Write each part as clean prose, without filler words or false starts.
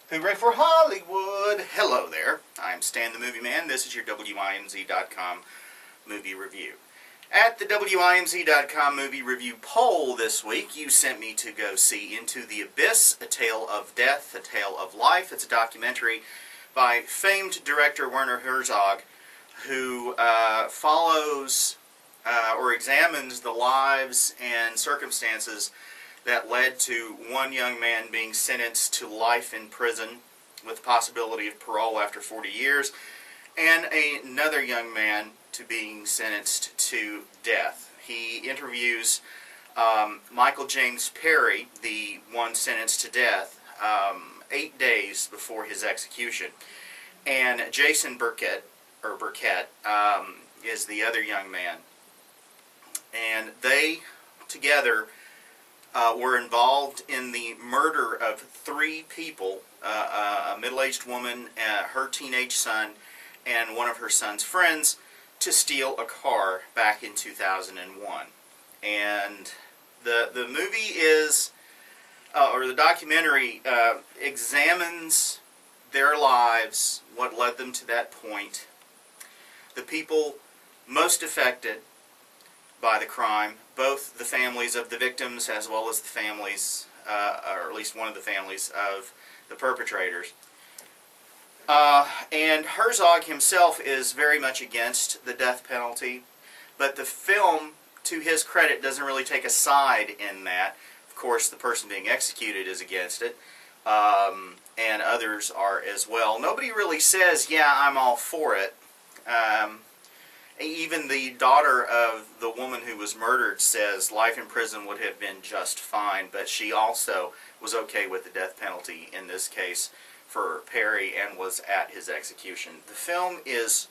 Hooray for Hollywood! Hello there. I'm Stan the Movie Man. This is your WIMZ.com movie review. At the WIMZ.com movie review poll this week, you sent me to go see Into the Abyss, A Tale of Death, A Tale of Life. It's a documentary by famed director Werner Herzog, who follows or examines the lives and circumstances that led to one young man being sentenced to life in prison with the possibility of parole after 40 years, and another young man to being sentenced to death. He interviews Michael James Perry, the one sentenced to death, 8 days before his execution, and Jason Burkett is the other young man, and they together were involved in the murder of 3 people, a middle-aged woman, her teenage son, and one of her son's friends, to steal a car back in 2001. And the movie is, or the documentary, examines their lives, what led them to that point, the people most affected by the crime, both the families of the victims as well as the families, or at least one of the families of the perpetrators. And Herzog himself is very much against the death penalty, but the film, to his credit, doesn't really take a side in that. Of course, the person being executed is against it, and others are as well. Nobody really says, yeah, I'm all for it. Even the daughter of the woman who was murdered says life in prison would have been just fine, but she also was okay with the death penalty in this case for Perry and was at his execution. The film is,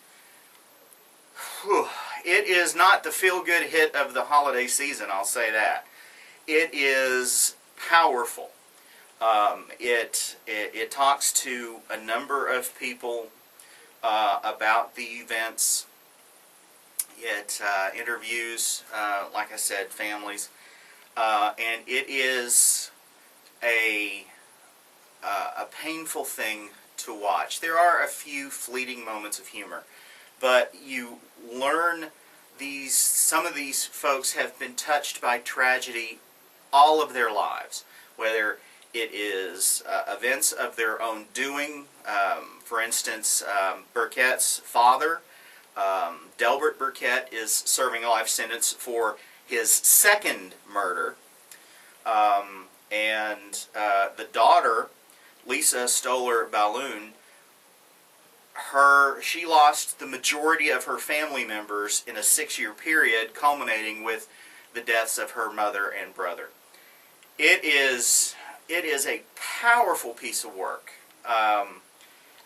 it is not the feel-good hit of the holiday season, I'll say that. It is powerful. It talks to a number of people about the events. It interviews, like I said, families, and it is a painful thing to watch. There are a few fleeting moments of humor, but you learn some of these folks have been touched by tragedy all of their lives, whether it is events of their own doing. For instance, Burkett's father, Delbert Burkett, is serving a life sentence for his second murder, and the daughter, Lisa Stoller-Balloon, she lost the majority of her family members in a 6-year period, culminating with the deaths of her mother and brother. It is a powerful piece of work.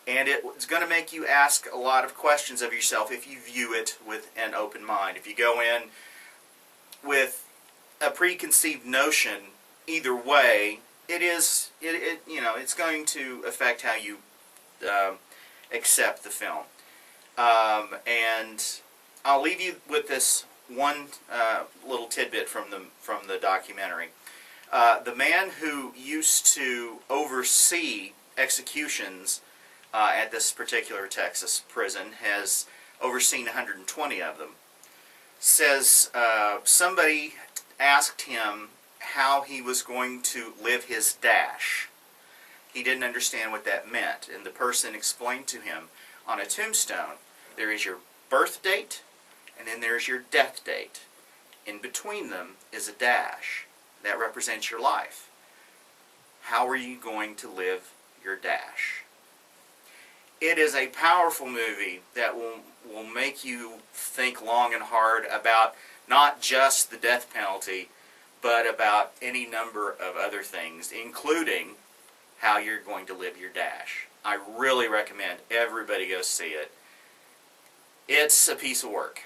And it's going to make you ask a lot of questions of yourself if you view it with an open mind. If you go in with a preconceived notion, either way, it's going to affect how you accept the film. And I'll leave you with this one little tidbit from the documentary. The man who used to oversee executions at this particular Texas prison has overseen 120 of them. Says somebody asked him how he was going to live his dash. He didn't understand what that meant, and the person explained to him, on a tombstone, there is your birth date, and then there's your death date. In between them is a dash. That represents your life. How are you going to live your dash? It is a powerful movie that will make you think long and hard about not just the death penalty, but about any number of other things, including how you're going to live your dash. I really recommend everybody go see it. It's a piece of work.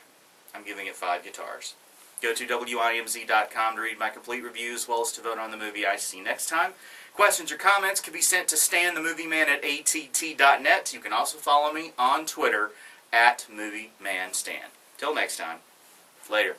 I'm giving it 5 guitars. Go to WIMZ.com to read my complete review as well as to vote on the movie I see next time. Questions or comments can be sent to StanTheMovieMan at att.net. You can also follow me on Twitter at MovieManStan. Till next time. Later.